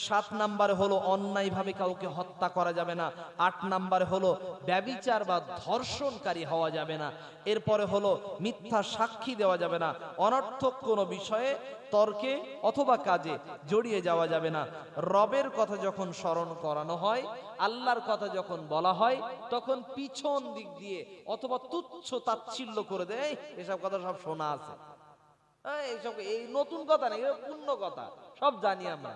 7 নম্বরে হলো অন্যায়ভাবে কাউকে হত্যা করা যাবে না। 8 নম্বরে হলো ব্যভিচার বা ধর্ষণকারী হওয়া যাবে না। এরপরে হলো মিথ্যা সাক্ষী দেওয়া যাবে না। অনর্থক কোনো বিষয়ে, তর্কে অথবা কাজে জড়িয়ে যাওয়া যাবে না। রবের কথা যখন স্মরণ করানো হয়, আল্লাহর কথা যখন বলা হয়, তখন পিছন দিক দিয়ে অথবা তুচ্ছ তাচ্ছিল্য করে দেয়, এসব কথা সব শোনা আছে, এইসব এই নতুন কথা নেই, পূর্ণ কথা, সব জানি আমরা।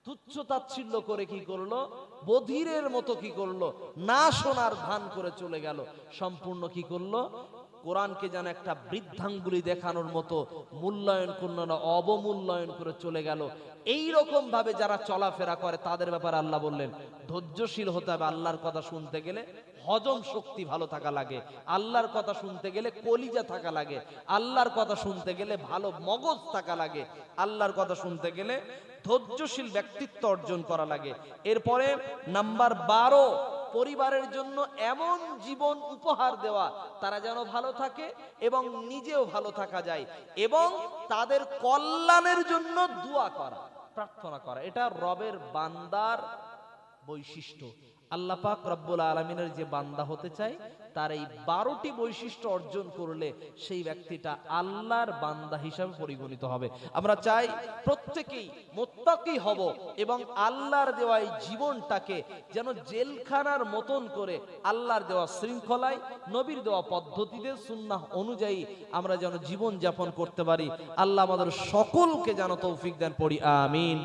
তুচ্ছ তাচ্ছিল্য করে কি করলো, বধিরের মতো কি করলো, না শোনার ভান করে চলে গেল। সম্পূর্ণ কি করলো, কোরআনকে যেন একটা বৃদ্ধাঙ্গুলি দেখানোর মতো মূল্যায়ন করলো না, অবমূল্যায়ন করে চলে গেল। এই রকম ভাবে যারা চলাফেরা করে, তাদের ব্যাপারে আল্লাহ বললেন ধৈর্যশীল হতে হবে। আল্লাহর কথা শুনতে গেলে হজম শক্তি ভালো থাকা লাগে, আল্লাহর কথা শুনতে গেলে কলিজা থাকা লাগে, আল্লাহর কথা শুনতে গেলে ভালো মগজ থাকা লাগে, আল্লাহর কথা শুনতে গেলে ধৈর্যশীল ব্যক্তিত্ব অর্জন করা লাগে। এরপরে নাম্বার 12, পরিবারের জন্য এমন জীবন উপহার দেওয়া, তারা যেন ভালো থাকে এবং নিজেও ভালো থাকা যায়, এবং তাদের কল্যাণের জন্য দোয়া করা, প্রার্থনা করা। এটা রবের বান্দার বৈশিষ্ট্য। আল্লাহ পাক রব্বুল আলামিনের যে বান্দা হতে চায়, তার এই 12টি বৈশিষ্ট্য অর্জন করলে সেই ব্যক্তিটা আল্লাহর বান্দা হিসাবে পরিগণিত হবে। আমরা চাই প্রত্যেকেই মুত্তাকি হব এবং আল্লাহর দেওয়া এই জীবনটাকে যেন জেলখানার মতন করে আল্লাহর দেওয়া শৃঙ্খলায়, নবীর দেওয়া পদ্ধতিতে, সুন্নাহ অনুযায়ী আমরা যেন জীবন যাপন করতে পারি। আল্লাহ আমাদের সকলকে যেন তৌফিক দেন, পড়ি আমিন।